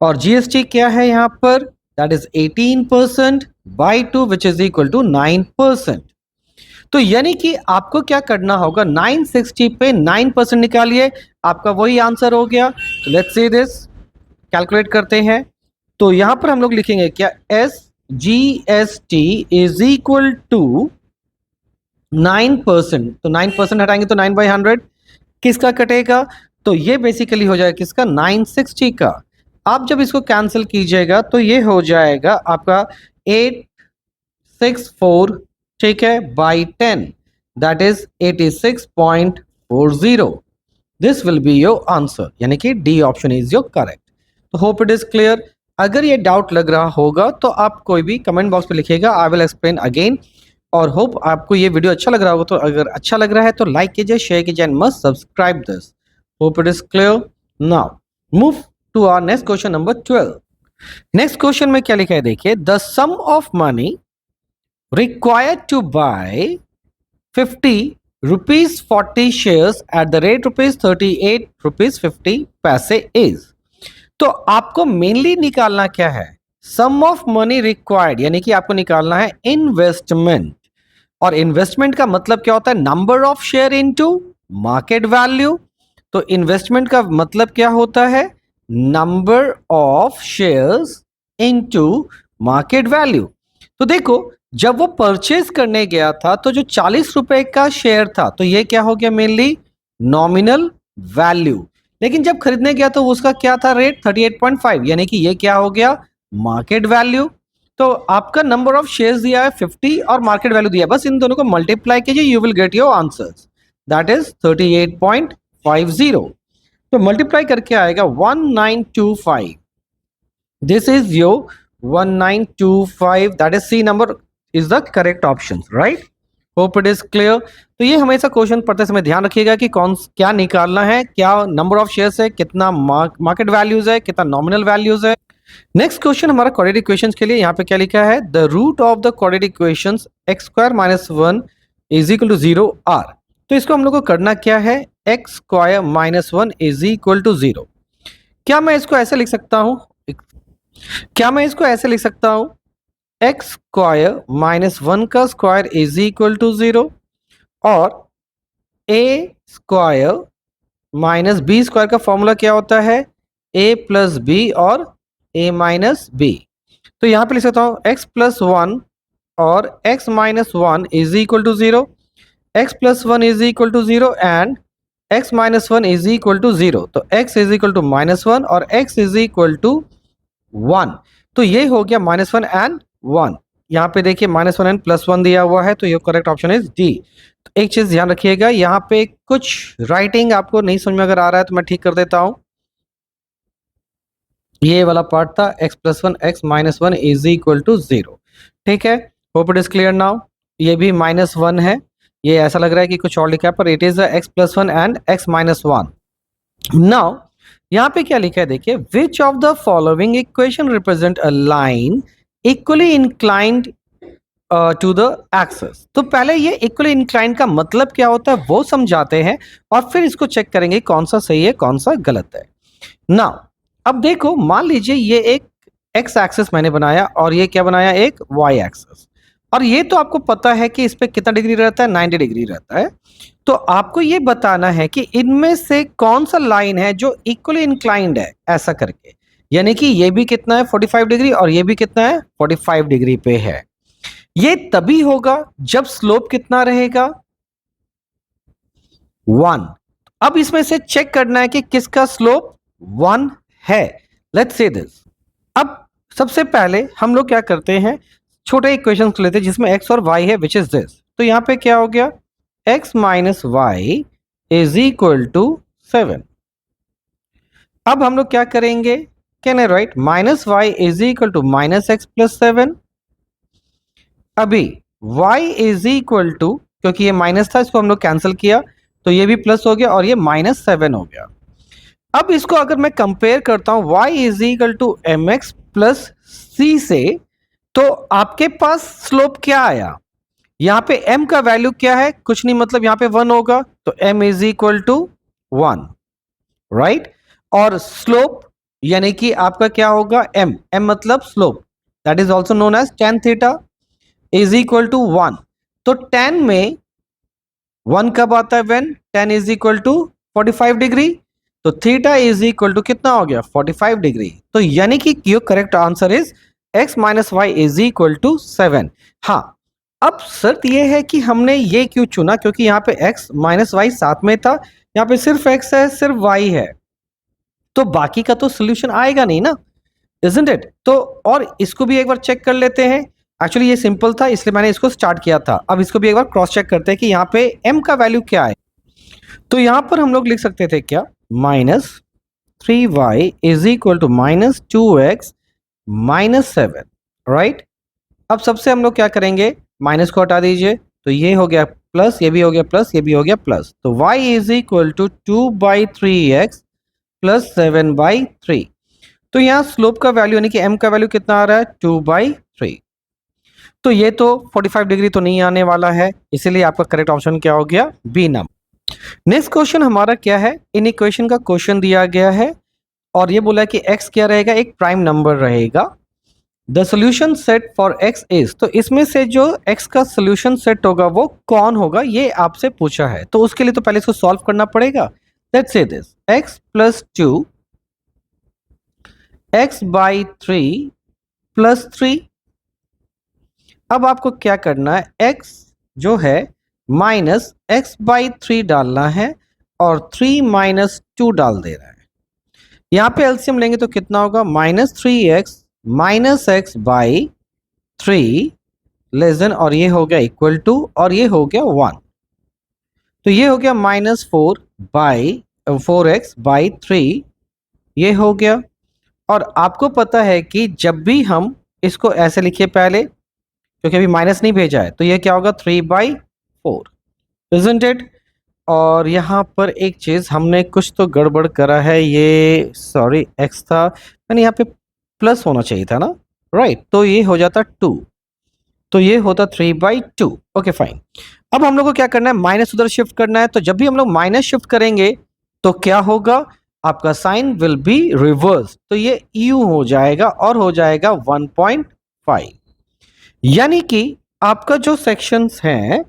Speaker 1: और GST क्या है यहां पर, that is 18% by 2 which is equal to 9%। तो यानी कि आपको क्या करना होगा, 960 पे 9% निकालिए, आपका वही आंसर हो गया। तो लेट्स सी दिस, कैलकुलेट करते हैं। तो यहां पर हम लोग लिखेंगे क्या, SGST इज इक्वल टू 9%। तो 9% हटाएंगे तो 9/100 किसका कटेगा, तो ये बेसिकली हो जाएगा किसका, 960 का। आप जब इसको कैंसिल कीजिएगा तो ये हो जाएगा आपका 864, ठीक है, by 10, that is 86.40। This will be your answer, यानी कि D option is your correct. तो होप इट इज क्लियर। अगर ये डाउट लग रहा होगा तो आप कोई भी कमेंट बॉक्स में लिखिएगा, आई विल एक्सप्लेन अगेन। और होप आपको ये वीडियो अच्छा लग रहा होगा, तो अगर अच्छा लग रहा है तो लाइक कीजिए, शेयर कीजिए and must subscribe this. Hope it is clear. Now move to our next question number 12। Next question में क्या लिखा है देखिए, the sum of money required to buy 50 rupees 40 shares at the rate rupees 38 rupees 50 पैसे is। तो आपको mainly निकालना क्या है, सम ऑफ मनी रिक्वायर्ड, यानी कि आपको निकालना है इन्वेस्टमेंट। और इन्वेस्टमेंट का मतलब क्या होता है, number of share into market value. तो इन्वेस्टमेंट का मतलब क्या होता है, number of shares into market value. तो देखो जब वो परचेज करने गया था तो जो 40 रुपए का शेयर था, तो ये क्या हो गया, मेनली नॉमिनल वैल्यू। लेकिन जब खरीदने गया तो उसका क्या था रेट, 38.5, यानी कि ये क्या हो गया, मार्केट वैल्यू। तो आपका नंबर ऑफ शेयर्स दिया है 50 और मार्केट वैल्यू दिया है, बस इन दोनों को मल्टीप्लाई कीजिए, you will get your answers, that is 38.50। तो मल्टीप्लाई करके आएगा 1925, this is your 1925, that is C number is the correct option, right? Hope it is clear। तो ये हमेशा क्वेश्चन पढ़ते समय ध्यान रखिएगा कि कौन क्या निकालना है, क्या नंबर ऑफ शेयर्स है, कितना मार्केट वैल्यूज है, कितना नॉमिनल वैल्यूज है। नेक्स्ट क्वेश्चन हमारा क्वाड्रेटिक इक्वेशंस के लिए, यहाँ पे क्या लिखा है, the root of the quadratic equations x square minus 1 is equal to 0 are. तो इसको हम लोग को करना क्या है, x square minus 1 is equal to 0। क्या मैं इसको ऐसे लिख सकता हूं, एक्स स्क्वायर माइनस 1 का स्क्वायर इज इक्वल टू 0 और ए स्क्वायर माइनस बी स्क्वायर का फॉर्मूला क्या होता है, ए प्लस बी और ए माइनस बी। तो यहां पे लिख सकता हूं एक्स प्लस 1 और x minus 1 is equal to 0, x plus 1 is equal to 0 and x minus 1 is equal to 0। तो एक्स इज इक्वल टू -1 और एक्स इज इक्वल टू 1। तो ये हो गया -1 एंड 1। यहाँ पे देखिए -1 एंड +1 दिया हुआ है, तो ये करेक्ट ऑप्शन इज डी। तो एक चीज ध्यान रखिएगा, यहाँ पे कुछ राइटिंग आपको नहीं समझ में अगर आ रहा है तो मैं ठीक कर देता हूं। ये वाला पार्ट था x plus 1 x minus 1 is equal to 0, ठीक है। Hope it is clear now. ये भी -1 है, ये ऐसा लग रहा है कि कुछ और लिखा है, पर it is x plus 1 and x minus 1। Now यहाँ पे क्या लिखा है देखिए, which of the following equation represent a line equally inclined to the axes. तो पहले ये इक्वली इंक्लाइंड का मतलब क्या होता है वो समझाते हैं और फिर इसको चेक करेंगे कौन सा सही है कौन सा गलत है। नाउ अब देखो, मान लीजिए ये एक एक्स एक्सिस मैंने बनाया और ये क्या बनाया, एक वाई एक्सिस, और ये तो आपको पता है कि इस पे कितना डिग्री रहता है, 90 डिग्री रहता है। तो आपको ये बताना है कि इनमें से कौन सा लाइन है जो इक्वली इंक्लाइंड है, ऐसा करके। यानी कि ये भी कितना है 45 डिग्री और ये भी कितना है 45 डिग्री पे है। ये तभी होगा जब स्लोप कितना रहेगा 1। अब इसमें से चेक करना है कि किसका स्लोप 1 है। Let's say this. अब सबसे पहले हम लोग क्या करते हैं, छोटे इक्वेशन लेते हैं जिसमें x और y है, विच इज दिस। तो यहां पे क्या हो गया, x minus y is equal to 7। अब हम लोग क्या करेंगे, can I write minus y is equal to minus x plus 7। अभी y इज इक्वल टू, क्योंकि ये माइनस था इसको हम लोग कैंसिल किया तो ये भी प्लस हो गया और ये -7 हो गया। अब इसको अगर मैं कंपेयर करता हूं y is equal to M X plus C से, तो आपके पास स्लोप क्या आया, यहां पे m का वैल्यू क्या है, कुछ नहीं, मतलब यहां पे 1 होगा तो m is equal to 1, right. और स्लोप यानी कि आपका क्या होगा, m मतलब slope, that is also known as tan theta is equal to 1। तो tan में 1 कब आता है, when tan is equal to 45 degree, तो थीटा इज इक्वल टू कितना हो गया 45 डिग्री। तो यानी कि your correct answer is x minus y is equal to 7। हाँ, अब शर्त यह है कि हमने ये क्यों चुना, क्योंकि यहाँ पे x माइनस वाई साथ में था, यहाँ पे सिर्फ x है सिर्फ y है, तो बाकी का तो सोल्यूशन आएगा नहीं ना, इजंट इट। तो और इसको भी एक बार चेक कर लेते हैं। एक्चुअली ये सिंपल था इसलिए मैंने इसको स्टार्ट किया था। अब इसको भी एक बार क्रॉस चेक करते हैं कि यहाँ पे m का वैल्यू क्या है। तो यहाँ पर हम लोग लिख सकते थे क्या, -3y is equal to -2x -7, right. अब सबसे हम लोग क्या करेंगे, माइनस को हटा दीजिए, तो ये हो गया प्लस, ये भी हो गया प्लस, ये भी हो गया प्लस, तो y is equal to 2/3x plus 7/3। तो यहाँ स्लोप का वैल्यू यानी कि m का वैल्यू कितना आ रहा है 2/3। तो ये तो 45 डिग्री तो नहीं आने वाला है, इसीलिए आपका करेक्ट ऑप्शन क्या हो गया, बी नंबर। नेक्स्ट क्वेश्चन हमारा क्या है, इन इक्वेशन का क्वेश्चन दिया गया है और ये बोला है कि x क्या रहेगा, एक प्राइम नंबर रहेगा। The solution set for x is, तो इसमें से जो x का सोल्यूशन सेट होगा वो कौन होगा, ये आपसे पूछा है। तो उसके लिए तो पहले इसको सॉल्व करना पड़ेगा। Let's say this, x plus 2 x/3 plus 3। अब आपको क्या करना है, x जो है माइनस x/3 डालना है और 3 माइनस 2 डाल दे रहा है। यहां पे एलसीएम लेंगे तो कितना होगा, -3x minus x/3 less than, और ये हो गया इक्वल टू, और ये हो गया 1। तो ये हो गया -4x/3, ये हो गया। और आपको पता है कि जब भी हम इसको ऐसे लिखिए पहले, क्योंकि अभी माइनस नहीं भेजा है, तो ये क्या होगा 3/4, इजंट इट। और यहाँ पर एक चीज हमने कुछ तो गड़बड़ करा है, ये सॉरी x था, मैंने यहाँ पे प्लस होना चाहिए था ना, राइट। तो ये हो जाता 2, तो ये होता 3/2। Okay fine. अब हम लोग को क्या करना है, माइनस उधर शिफ्ट करना है। तो जब भी हम लोग माइनस शिफ्ट करेंगे तो क्या होगा, आपका साइन विल बी रिवर्स, तो ये यू हो जाएगा और हो जाएगा 1.5। यानी कि आपका जो सेक्शंस हैं,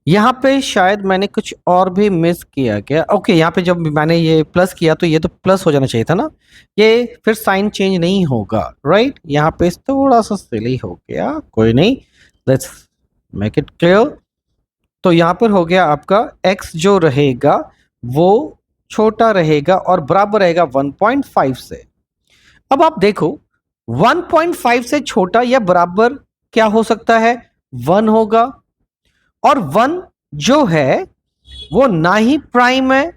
Speaker 1: यहाँ पे शायद मैंने कुछ और भी मिस किया क्या, ओके। यहाँ पे जब मैंने ये प्लस किया तो ये तो प्लस हो जाना चाहिए था ना, ये फिर साइन चेंज नहीं होगा, राइट। यहाँ पे थोड़ा सा सिली हो गया, कोई नहीं, लेट्स मेक इट क्लियर। तो यहाँ पर हो गया आपका x जो रहेगा वो छोटा रहेगा और बराबर रहेगा 1.5 से। अब आप देखो 1.5 से छोटा या बराबर क्या हो सकता है, 1 होगा। और 1 जो है वो ना ही प्राइम है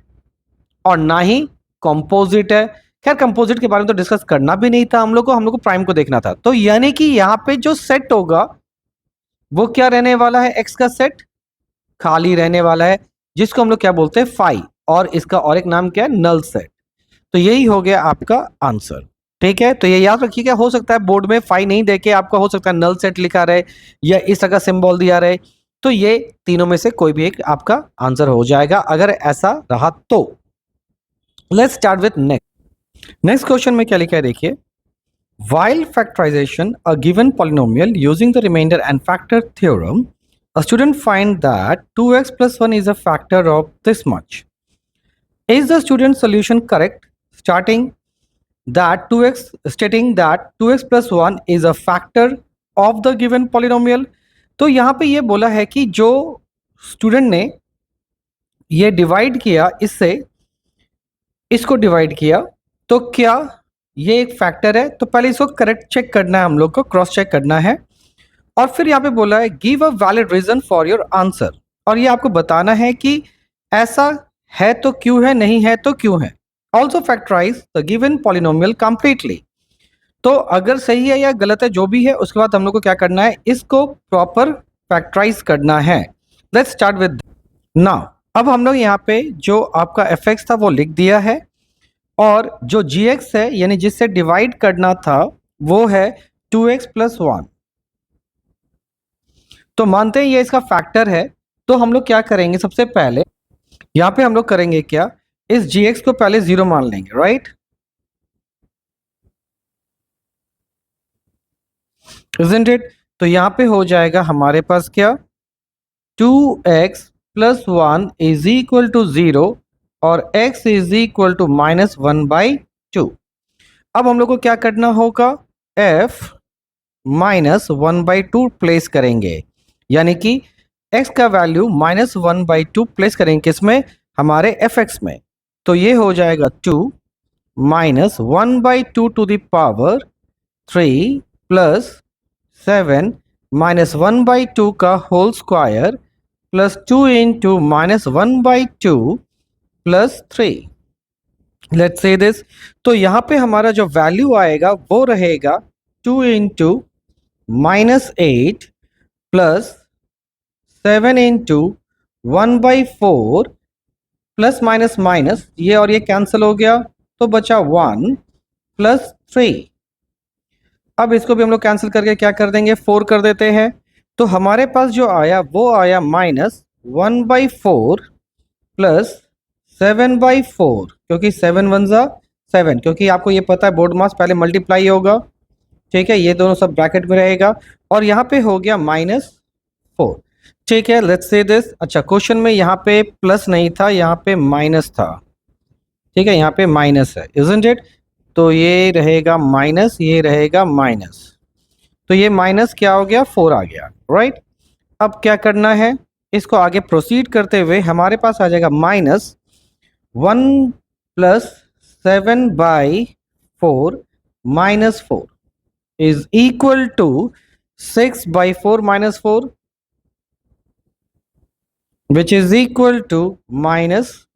Speaker 1: और ना ही कंपोजिट है। खैर कंपोजिट के बारे में तो डिस्कस करना भी नहीं था हम लोग को प्राइम को देखना था। तो यानी कि यहां पे जो सेट होगा वो क्या रहने वाला है, x का सेट खाली रहने वाला है, जिसको हम लोग क्या बोलते हैं फाई, और इसका और एक नाम क्या है, नल सेट। तो यही हो गया आपका आंसर। ठीक है, तो ये याद रखिएगा, हो सकता है बोर्ड में 5 नहीं देके आपका हो सकता है नल सेट लिखा रहे या इस तरह का सिंबल दिया रहे, तो ये तीनों में से कोई भी एक आपका आंसर हो जाएगा अगर ऐसा रहा तो। Let's start with next question में क्या लिखा है देखिए, while factorization a given polynomial using the remainder and factor theorem, a student find that 2x plus 1 is a factor of this much. Is the student's solution correct? Stating that 2x plus 1 is a factor of the given polynomial. तो यहाँ पे ये बोला है कि जो student ने ये डिवाइड किया, इससे इसको डिवाइड किया, तो क्या ये एक फैक्टर है? तो पहले इसको करेक्ट चेक करना है, हम लोग को क्रॉस चेक करना है। और फिर यहाँ पे बोला है give a valid reason for your answer, और ये आपको बताना है कि ऐसा है तो क्यों है, नहीं है तो क्यों है। Also factorise the given polynomial completely, तो अगर सही है या गलत है जो भी है, उसके बाद हम लोग को क्या करना है, इसको प्रॉपर फैक्टराइज करना है। Let's start with now. अब हम लोग यहाँ पे जो आपका fx था वो लिख दिया है, और जो gx है यानी जिससे डिवाइड करना था वो है 2x प्लस 1। तो मानते हैं ये इसका फैक्टर है, तो हम लोग क्या करेंगे, सबसे पहले यहाँ पे हम लोग करेंगे क्या, इस gx को पहले 0 मान लेंगे, राइट? Isn't it? तो यहाँ पे हो जाएगा हमारे पास क्या, 2x plus 1 is equal to 0 और x इज इक्वल टू -1/2। अब हम लोग को क्या करना होगा, f -1/2 प्लेस करेंगे, यानी कि x का वैल्यू -1/2 प्लेस करेंगे किसमें, हमारे fx में। तो ये हो जाएगा 2 -1/2 टू द पावर 3 प्लस 7 -1/2 का whole square plus 2 into -1/2 plus 3। Let's say this, तो यहाँ पे हमारा जो वैल्यू आएगा वो रहेगा 2 into -8 plus 7 into 1/4 plus minus minus, ये और ये कैंसिल हो गया तो बचा 1 प्लस 3। अब इसको भी हम लोग कैंसिल करके क्या कर देंगे, 4 कर देते हैं। तो हमारे पास जो आया वो आया -1/4 प्लस 7/4, क्योंकि 7 1 जा 7, क्योंकि आपको ये पता है बोर्ड मास पहले मल्टीप्लाई होगा, ठीक है, ये दोनों सब ब्रैकेट में रहेगा, और यहाँ पे हो गया -4। ठीक है, लेट्स से दिस। अच्छा, क्वेश्चन में यहाँ पे प्लस नहीं था, यहाँ पे माइनस था, ठीक है, यहाँ पे माइनस है, इजंट इट? तो ये रहेगा माइनस, ये रहेगा माइनस, तो ये माइनस क्या हो गया, 4 आ गया, राइट? अब क्या करना है, इसको आगे प्रोसीड करते हुए हमारे पास आ जाएगा -1 plus 7/4 -4 is equal to 6/4 -4, which is equal to minus,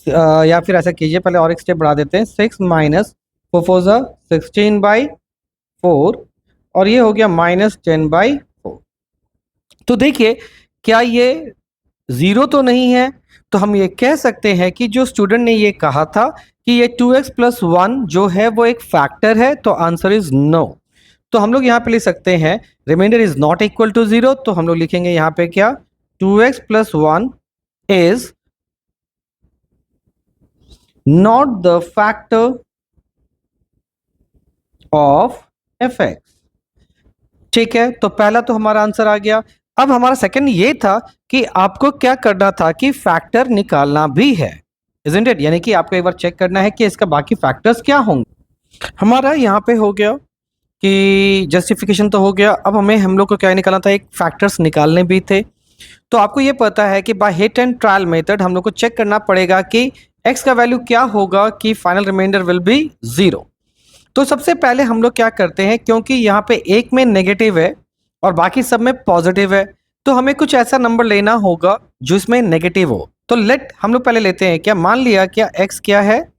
Speaker 1: या फिर ऐसा कीजिए, पहले और एक स्टेप बढ़ा देते हैं, 6 -4 4 16/4, और ये हो गया -10/4। तो देखिए, क्या ये 0 तो नहीं है? तो हम ये कह सकते हैं कि जो स्टूडेंट ने ये कहा था कि ये 2x प्लस 1 जो है वो एक फैक्टर है, तो आंसर इज नो। तो हम लोग यहाँ पे लिख सकते हैं remainder is not equal to 0, तो हम लोग लिखेंगे यहाँ पे क्या, 2x plus 1 is not the factor of fx। ठीक है, तो पहला तो हमारा आंसर आ गया। अब हमारा सेकंड ये था कि आपको क्या करना था कि फैक्टर निकालना भी है, इजंट इट? यानी कि आपको एक बार चेक करना है कि इसका बाकी फैक्टर्स क्या होंगे। हमारा यहाँ पे हो गया कि जस्टिफिकेशन तो हो गया, अब हम लोग को क्या निकालना था, एक फैक्टर्स निकालने भी थे। तो आपको ये पता है कि by hit and trial method हम लोग को चेक करना पड़ेगा कि x का वैल्यू क्या होगा कि फाइनल रिमाइंडर विल बी 0। तो सबसे पहले हम लोग क्या करते हैं, क्योंकि यहाँ पे एक में नेगेटिव है और बाकी सब में पॉजिटिव है, तो हमें कुछ ऐसा नंबर लेना होगा जो इसमें नेगेटिव हो। तो लेट हम लोग पहले लेते हैं, क्या मान लिया, क्या x क्या है,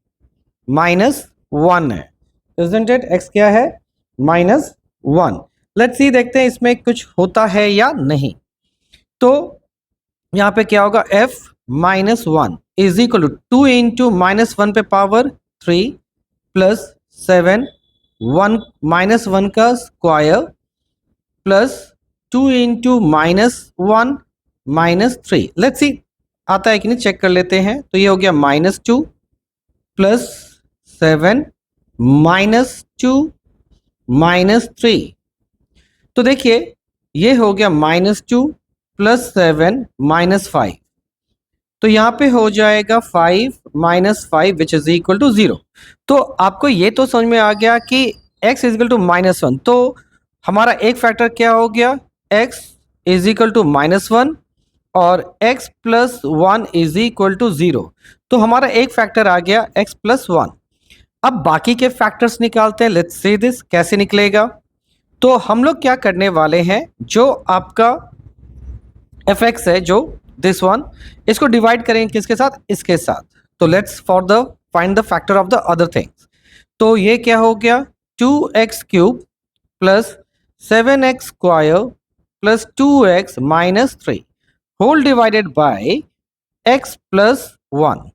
Speaker 1: -1 है, इजंट इट? x क्या है, -1। लेट्स सी, देखते हैं इसमें कुछ होता है या नहीं। तो यहाँ पे क्या होगा, f -1 is equal to 2 into -1 पे पावर 3 प्लस 7 1 -1 का square plus 2 into -1 -3। Let's see आता है कि नहीं, चेक कर लेते हैं। तो ये हो गया -2 प्लस 7 -2 -3। तो देखिए ये हो गया -2 प्लस 7 -5। तो यहाँ पे हो जाएगा 5 -5 विच इज इक्वल टू 0। तो आपको ये तो समझ में आ गया कि x इज इक्वल टू -1। तो हमारा एक फैक्टर क्या हो गया, x इज इक्वल टू -1 और x plus 1 is equal to 0। तो हमारा एक फैक्टर आ गया x प्लस 1। अब बाकी के फैक्टर्स निकालते हैं। लेट्स सी दिस कैसे निकलेगा। तो हम लोग क्या करने वाले हैं, जो आपका fx है, जो दिस वन, इसको डिवाइड करेंगे किसके साथ, इसके साथ। तो let's for the find the factor of the other things. तो ये क्या हो गया, 2x cube plus 7x square plus 2x minus 3 whole divided by x plus 1।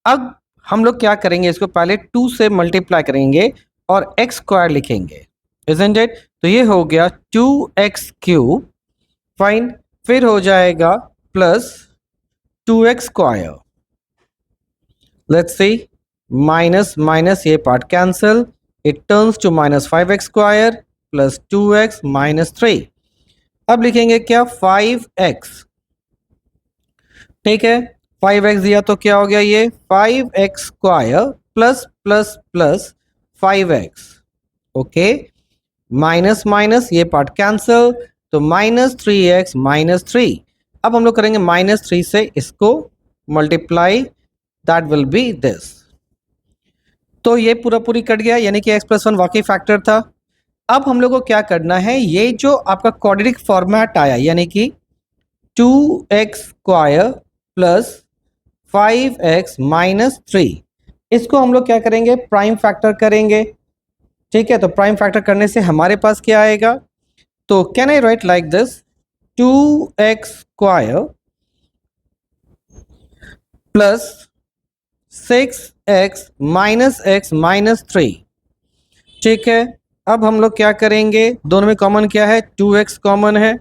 Speaker 1: अब हम लोग क्या करेंगे, इसको पहले 2 से मल्टीप्लाई करेंगे और x स्क्वायर लिखेंगे, इजंट इट। तो ये हो गया 2x क्यूब, फाइन, फिर हो जाएगा plus 2x square. Let's see, minus minus ये part cancel, it turns to -5x square plus 2x minus 3। अब लिखेंगे क्या, 5x। ठीक है, 5x दिया तो क्या हो गया, ये 5x square plus plus plus 5x। Okay, minus minus ये पार्ट कैंसिल, तो -3x माइनस 3। अब हम लोग करेंगे -3 से इसको multiply, that will be this. तो ये पूरा पूरी कट गया, यानी कि x प्लस 1 वाकई फैक्टर था। अब हम लोग को क्या करना है, ये जो आपका क्वाड्रेटिक फॉर्मेट आया, यानी कि 2x square plus 5x minus 3, इसको हम लोग क्या करेंगे, प्राइम फैक्टर करेंगे। ठीक है, तो प्राइम फैक्टर करने से हमारे पास क्या आएगा, तो can I right like this, 2x square plus 6x minus x minus 3। ठीक है, अब हम लोग क्या करेंगे, दोनों में कॉमन क्या है, 2x कॉमन है,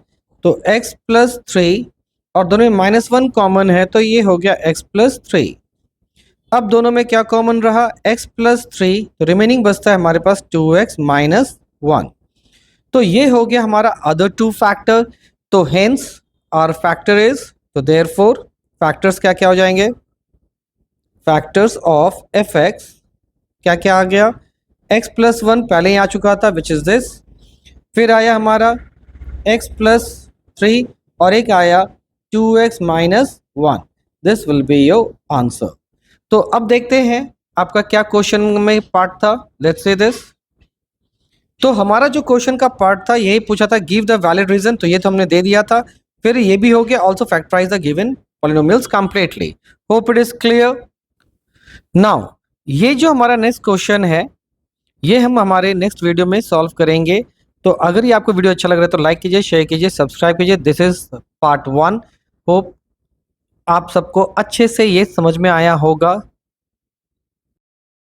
Speaker 1: तो x प्लस 3, और दोनों में -1 कॉमन है, तो ये हो गया x प्लस 3। अब दोनों में क्या कॉमन रहा, x प्लस 3, तो रिमेनिंग बचता है हमारे पास 2x माइनस 1। तो ये हो गया हमारा अदर टू फैक्टर। तो हेंस आवर फैक्टर इज, तो देयरफॉर फैक्टर्स क्या क्या हो जाएंगे, फैक्टर्स ऑफ fx क्या क्या आ गया, x प्लस 1 पहले ही आ चुका था विच इज दिस, फिर आया हमारा x प्लस 3 और एक आया 2x minus 1। This will be your answer. तो अब देखते हैं आपका क्या क्वेश्चन में पार्ट था। Let's see this. तो हमारा जो क्वेश्चन का पार्ट था यही पूछा था, गिव द वैलिड रीजन, तो ये तो हमने दे दिया था। फिर ये भी हो गया, also factorise the given polynomials completely. Hope it is clear. Now ये जो हमारा नेक्स्ट क्वेश्चन है, ये हम हमारे नेक्स्ट वीडियो में सॉल्व करेंगे। तो अगर ये आपको वीडियो अच्छा लग रहा है तो लाइक कीजिए, शेयर कीजिए, सब्सक्राइब कीजिए। This is part 1। होप आप सबको अच्छे से ये समझ में आया होगा।